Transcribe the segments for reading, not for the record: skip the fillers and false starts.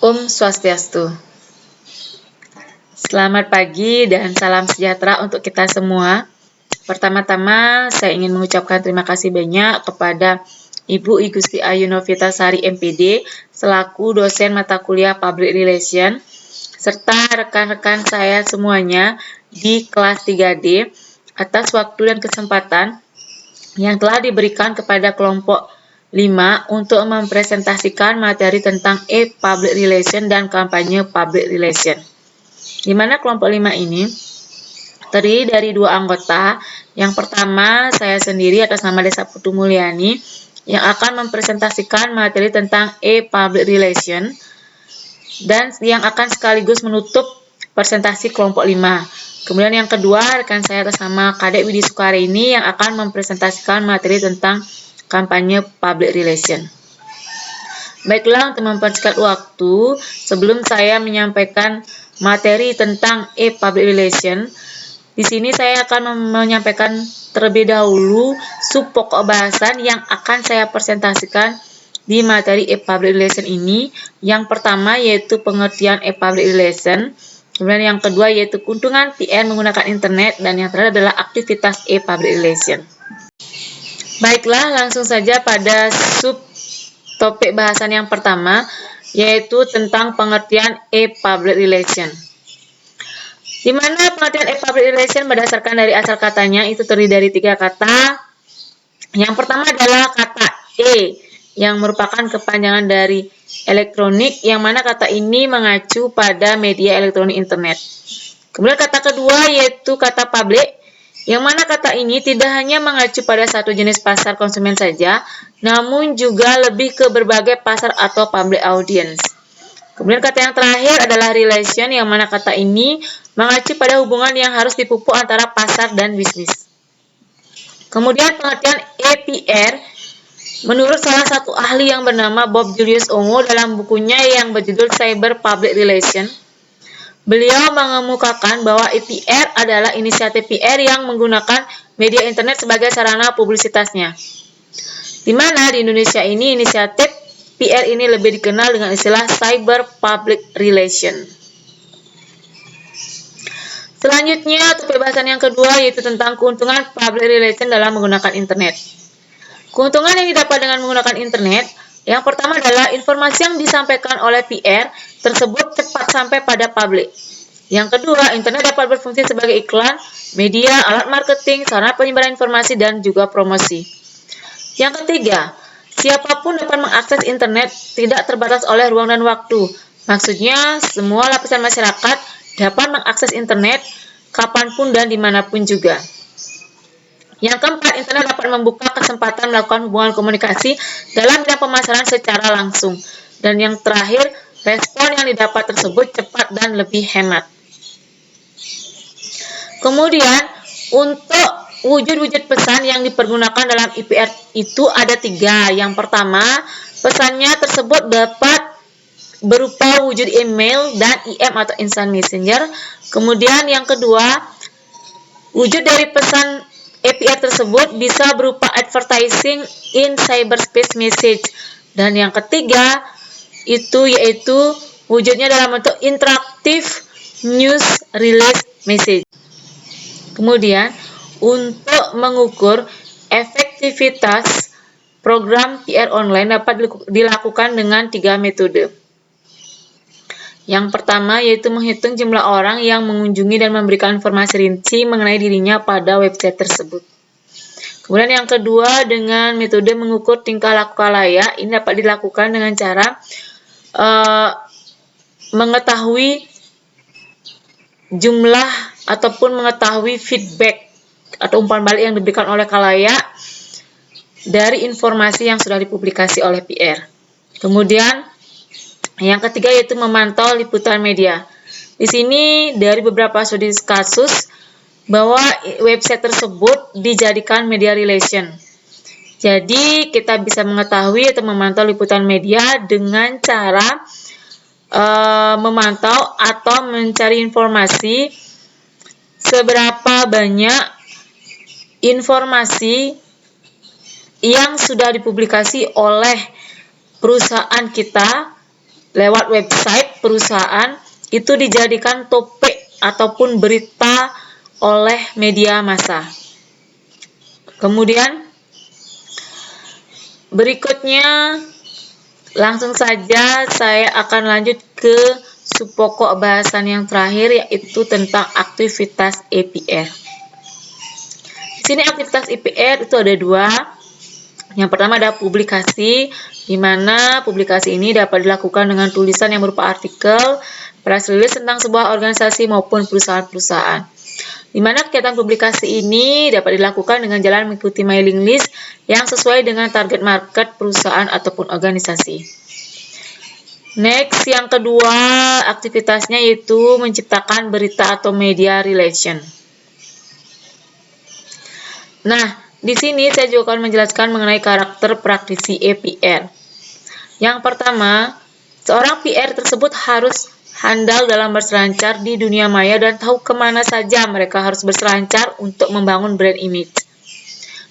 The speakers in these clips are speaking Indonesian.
Om Swastiastu. Selamat pagi dan salam sejahtera untuk kita semua. Pertama-tama saya ingin mengucapkan terima kasih banyak kepada Ibu I Gusti Ayu Novitasari MPD selaku dosen mata kuliah Public Relation serta rekan-rekan saya semuanya di kelas 3D atas waktu dan kesempatan yang telah diberikan kepada kelompok 5 untuk mempresentasikan materi tentang e-public relation dan kampanye public relation. Di mana kelompok 5 ini terdiri dari 2 anggota. Yang pertama, saya sendiri atas nama Desa Putu Mulyani yang akan mempresentasikan materi tentang e-public relation dan yang akan sekaligus menutup presentasi kelompok 5. Kemudian yang kedua, rekan saya atas nama Kadek Widi Sukarini yang akan mempresentasikan materi tentang kampanye public relation. Baiklah, untuk mempersingkat waktu, sebelum saya menyampaikan materi tentang e-public relation, di sini saya akan menyampaikan terlebih dahulu sub pokok bahasan yang akan saya presentasikan di materi e-public relation ini. Yang pertama yaitu pengertian e-public relation, kemudian yang kedua yaitu keuntungan PR menggunakan internet, dan yang terakhir adalah aktivitas e-public relation. Baiklah, langsung saja pada sub topik bahasan yang pertama, yaitu tentang pengertian e-public relation. Di mana pengertian e-public relation berdasarkan dari asal katanya itu terdiri dari 3 kata. Yang pertama adalah kata e, yang merupakan kepanjangan dari elektronik, yang mana kata ini mengacu pada media elektronik internet. Kemudian kata kedua yaitu kata public, yang mana kata ini tidak hanya mengacu pada satu jenis pasar konsumen saja, namun juga lebih ke berbagai pasar atau public audience. Kemudian kata yang terakhir adalah relation, yang mana kata ini mengacu pada hubungan yang harus dipupuk antara pasar dan bisnis. Kemudian pengertian EPR menurut salah satu ahli yang bernama Bob Julius Ongo dalam bukunya yang berjudul Cyber Public Relation. Beliau mengemukakan bahwa EPR adalah inisiatif PR yang menggunakan media internet sebagai sarana publisitasnya. Di mana di Indonesia ini inisiatif PR ini lebih dikenal dengan istilah Cyber Public Relation. Selanjutnya, topik bahasan yang kedua yaitu tentang keuntungan public relation dalam menggunakan internet. Keuntungan yang didapat dengan menggunakan internet, yang pertama adalah informasi yang disampaikan oleh PR tersebut cepat sampai pada publik. Yang kedua, internet dapat berfungsi sebagai iklan, media, alat marketing, sarana penyebaran informasi, dan juga promosi. Yang ketiga, siapapun dapat mengakses internet tidak terbatas oleh ruang dan waktu. Maksudnya, semua lapisan masyarakat dapat mengakses internet kapanpun dan dimanapun juga. Yang keempat, internet dapat membuka kesempatan melakukan hubungan komunikasi dalam bidang pemasaran secara langsung. Dan yang terakhir, respon yang didapat tersebut cepat dan lebih hemat. Kemudian, untuk wujud-wujud pesan yang dipergunakan dalam EPR itu ada 3. Yang pertama, pesannya tersebut dapat berupa wujud email dan IM atau instant messenger. Kemudian yang kedua, wujud dari pesan EPR tersebut bisa berupa advertising in cyberspace message. Dan yang ketiga, itu yaitu wujudnya dalam bentuk interaktif news release message. Kemudian, untuk mengukur efektivitas program PR online dapat dilakukan dengan 3 metode. Yang pertama yaitu menghitung jumlah orang yang mengunjungi dan memberikan informasi rinci mengenai dirinya pada website tersebut. Kemudian yang kedua dengan metode mengukur tingkah laku khalayak. Ini dapat dilakukan dengan cara mengetahui jumlah ataupun mengetahui feedback atau umpan balik yang diberikan oleh khalayak dari informasi yang sudah dipublikasi oleh PR. Kemudian yang ketiga yaitu memantau liputan media. Di sini dari beberapa studi kasus bahwa website tersebut dijadikan media relation. Jadi kita bisa mengetahui atau memantau liputan media dengan cara memantau atau mencari informasi seberapa banyak informasi yang sudah dipublikasi oleh perusahaan kita lewat website perusahaan itu dijadikan topik ataupun berita oleh media massa. Kemudian berikutnya langsung saja saya akan lanjut ke subpokok bahasan yang terakhir, yaitu tentang aktivitas EPR. Di sini aktivitas EPR itu ada dua. Yang pertama ada publikasi, di mana publikasi ini dapat dilakukan dengan tulisan yang berupa artikel, press release tentang sebuah organisasi maupun perusahaan-perusahaan. Di mana kegiatan publikasi ini dapat dilakukan dengan jalan mengikuti mailing list yang sesuai dengan target market perusahaan ataupun organisasi. Next, yang kedua aktivitasnya yaitu menciptakan berita atau media relation. Nah, di sini saya juga akan menjelaskan mengenai karakter praktisi EPR. Yang pertama, seorang PR tersebut harus handal dalam berselancar di dunia maya dan tahu kemana saja mereka harus berselancar untuk membangun brand image.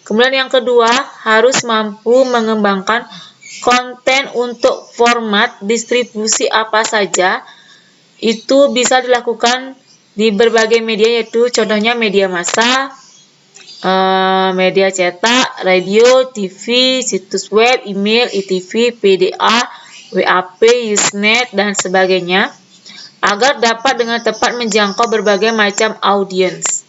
Kemudian yang kedua, harus mampu mengembangkan konten untuk format distribusi apa saja. Itu bisa dilakukan di berbagai media, yaitu contohnya media massa, media cetak, radio, TV, situs web, email, ITV, PDA, WAP, Usenet, dan sebagainya, agar dapat dengan tepat menjangkau berbagai macam audiens.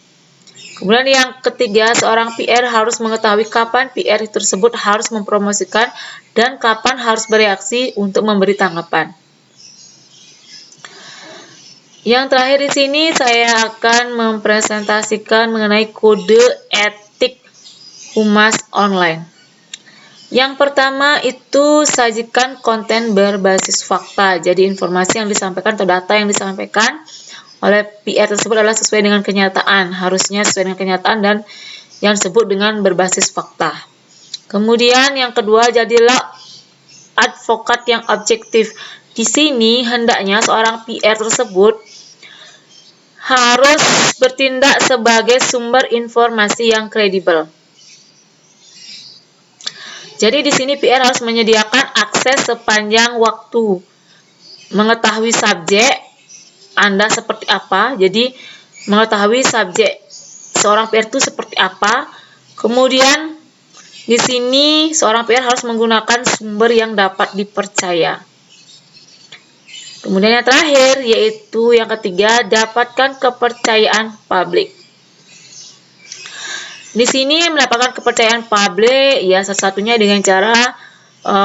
Kemudian yang ketiga, seorang PR harus mengetahui kapan PR tersebut harus mempromosikan dan kapan harus bereaksi untuk memberi tanggapan. Yang terakhir di sini saya akan mempresentasikan mengenai kode etik humas online. Yang pertama itu sajikan konten berbasis fakta. Jadi informasi yang disampaikan atau data yang disampaikan oleh PR tersebut adalah sesuai dengan kenyataan. Harusnya sesuai dengan kenyataan dan yang disebut dengan berbasis fakta. Kemudian yang kedua, jadilah advokat yang objektif. Di sini hendaknya seorang PR tersebut harus bertindak sebagai sumber informasi yang kredibel. Jadi di sini PR harus menyediakan akses sepanjang waktu, mengetahui subjek Anda seperti apa. Jadi mengetahui subjek seorang PR itu seperti apa. Kemudian di sini seorang PR harus menggunakan sumber yang dapat dipercaya. Kemudian yang terakhir, yaitu yang ketiga, dapatkan kepercayaan publik. Di sini mendapatkan kepercayaan publik, ya salah satunya dengan cara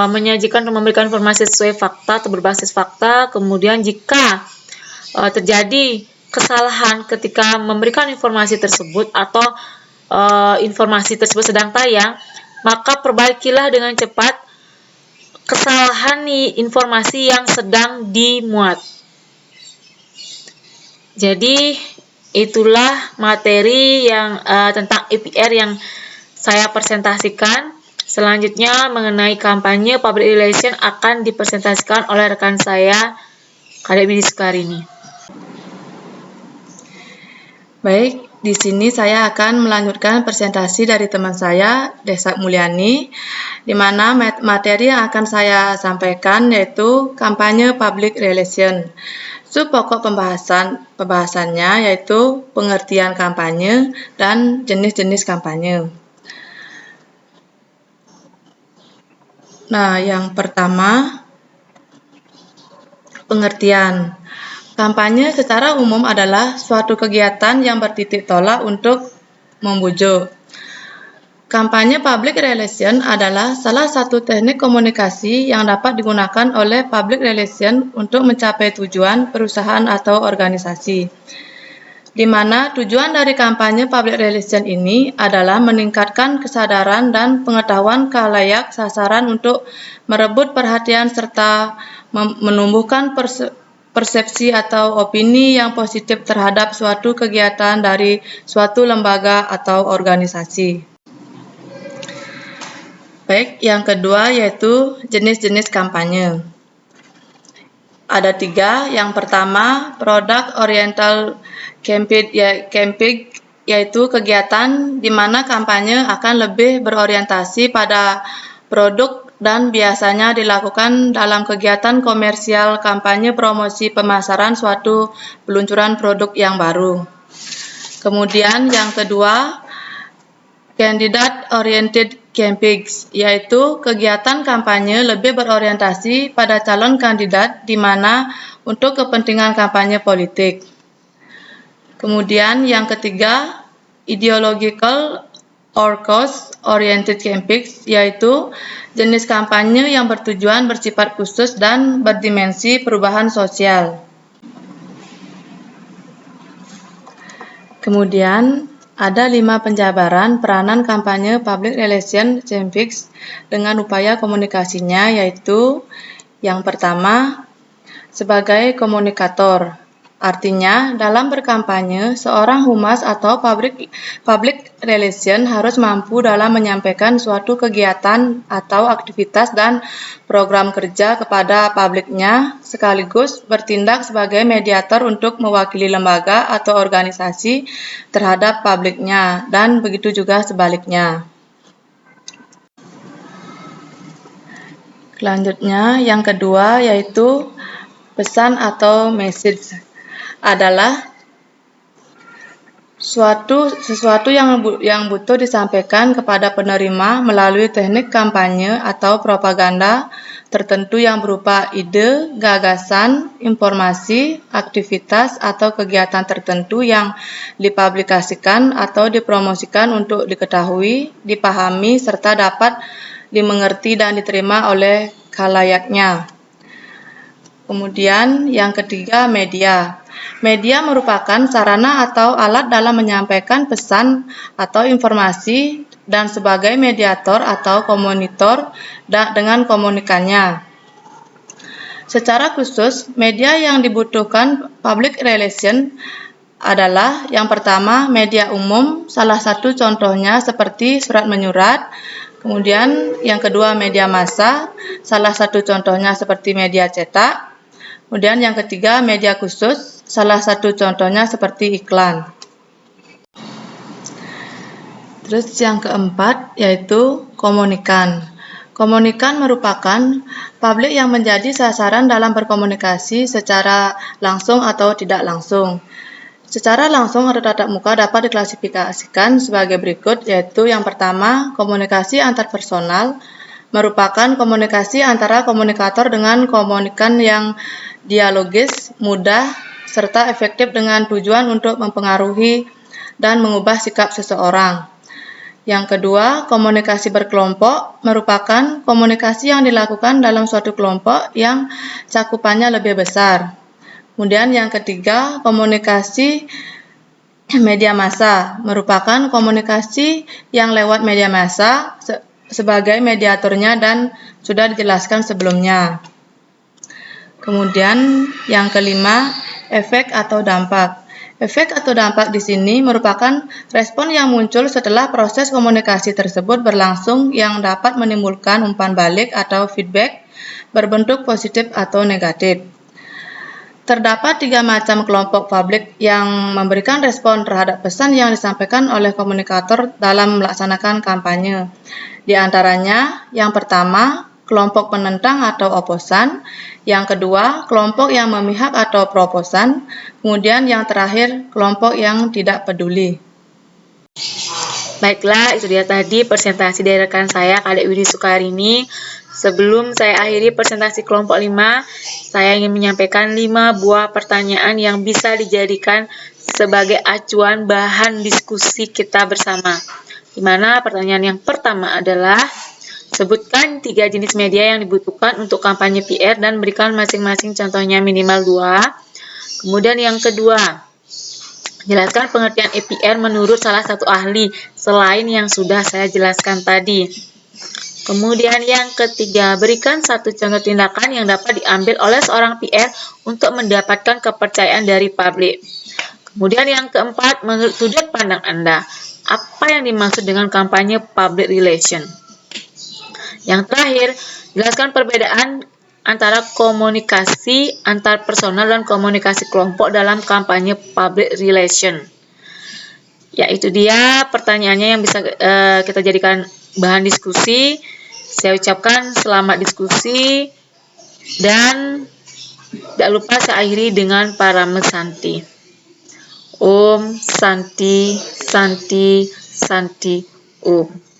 menyajikan atau memberikan informasi sesuai fakta atau berbasis fakta. Kemudian jika terjadi kesalahan ketika memberikan informasi tersebut atau informasi tersebut sedang tayang, maka perbaikilah dengan cepat kesalahan informasi yang sedang dimuat. Jadi itulah materi yang tentang EPR yang saya presentasikan. Selanjutnya mengenai kampanye public relation akan dipresentasikan oleh rekan saya, Kadek Bidi Sukarini. Baik, di sini saya akan melanjutkan presentasi dari teman saya, Desa Mulyani, di mana materi yang akan saya sampaikan yaitu kampanye public relation. Subpokok pembahasannya yaitu pengertian kampanye dan jenis-jenis kampanye. Nah, yang pertama, pengertian. Kampanye secara umum adalah suatu kegiatan yang bertitik tolak untuk membujuk. Kampanye public relation adalah salah satu teknik komunikasi yang dapat digunakan oleh public relation untuk mencapai tujuan perusahaan atau organisasi. Di mana tujuan dari kampanye public relation ini adalah meningkatkan kesadaran dan pengetahuan khalayak sasaran untuk merebut perhatian serta menumbuhkan persepsi atau opini yang positif terhadap suatu kegiatan dari suatu lembaga atau organisasi. Baik, yang kedua yaitu jenis-jenis kampanye. Ada 3. Yang pertama, product oriental campaign, yaitu kegiatan di mana kampanye akan lebih berorientasi pada produk dan biasanya dilakukan dalam kegiatan komersial kampanye promosi pemasaran suatu peluncuran produk yang baru. Kemudian yang kedua, candidate oriented campaigns, yaitu kegiatan kampanye lebih berorientasi pada calon kandidat di mana untuk kepentingan kampanye politik. Kemudian yang ketiga, ideological or cause-oriented campaigns, yaitu jenis kampanye yang bertujuan bersifat khusus dan berdimensi perubahan sosial. Kemudian, ada 5 penjabaran peranan kampanye public relation campaigns dengan upaya komunikasinya, yaitu yang pertama, sebagai komunikator. Artinya, dalam berkampanye, seorang humas atau public relation harus mampu dalam menyampaikan suatu kegiatan atau aktivitas dan program kerja kepada publiknya, sekaligus bertindak sebagai mediator untuk mewakili lembaga atau organisasi terhadap publiknya, dan begitu juga sebaliknya. Selanjutnya, yang kedua yaitu pesan atau message adalah sesuatu yang butuh disampaikan kepada penerima melalui teknik kampanye atau propaganda tertentu yang berupa ide, gagasan, informasi, aktivitas, atau kegiatan tertentu yang dipublikasikan atau dipromosikan untuk diketahui, dipahami, serta dapat dimengerti dan diterima oleh khalayaknya. Kemudian yang ketiga, media. Media merupakan sarana atau alat dalam menyampaikan pesan atau informasi dan sebagai mediator atau komunitor dengan komunikannya. Secara khusus, media yang dibutuhkan public relation adalah yang pertama, media umum, salah satu contohnya seperti surat menyurat. Kemudian yang kedua, media massa, salah satu contohnya seperti media cetak. Kemudian yang ketiga, media khusus, salah satu contohnya seperti iklan. Terus yang keempat yaitu komunikan. Komunikan merupakan publik yang menjadi sasaran dalam berkomunikasi secara langsung atau tidak langsung. Secara langsung atau tatap muka dapat diklasifikasikan sebagai berikut, yaitu yang pertama, komunikasi antarpersonal merupakan komunikasi antara komunikator dengan komunikan yang dialogis, mudah, serta efektif dengan tujuan untuk mempengaruhi dan mengubah sikap seseorang. Yang kedua, komunikasi berkelompok merupakan komunikasi yang dilakukan dalam suatu kelompok yang cakupannya lebih besar. Kemudian yang ketiga, komunikasi media massa merupakan komunikasi yang lewat media massa sebagai mediatornya dan sudah dijelaskan sebelumnya. Kemudian yang kelima, efek atau dampak. Efek atau dampak di sini merupakan respon yang muncul setelah proses komunikasi tersebut berlangsung yang dapat menimbulkan umpan balik atau feedback berbentuk positif atau negatif. Terdapat 3 macam kelompok publik yang memberikan respon terhadap pesan yang disampaikan oleh komunikator dalam melaksanakan kampanye. Di antaranya, yang pertama, kelompok penentang atau oposan, yang kedua, kelompok yang memihak atau proposan, kemudian yang terakhir, kelompok yang tidak peduli. Baiklah, itu dia tadi presentasi dari rekan saya, Kadek Widi Sukarini. Sebelum saya akhiri presentasi kelompok 5, saya ingin menyampaikan 5 buah pertanyaan yang bisa dijadikan sebagai acuan bahan diskusi kita bersama. Di mana pertanyaan yang pertama adalah, sebutkan 3 jenis media yang dibutuhkan untuk kampanye PR dan berikan masing-masing contohnya minimal 2. Kemudian yang kedua, jelaskan pengertian EPR menurut salah satu ahli selain yang sudah saya jelaskan tadi. Kemudian yang ketiga, berikan satu contoh tindakan yang dapat diambil oleh seorang PR untuk mendapatkan kepercayaan dari publik. Kemudian yang keempat, menurut sudut pandang Anda, apa yang dimaksud dengan kampanye public relation? Yang terakhir, jelaskan perbedaan antara komunikasi antar personal dan komunikasi kelompok dalam kampanye public relation. Ya, itu dia pertanyaannya yang bisa kita jadikan bahan diskusi, Saya ucapkan selamat diskusi dan tidak lupa saya akhiri dengan Parama Santi. Om Santi Santi Santi Om.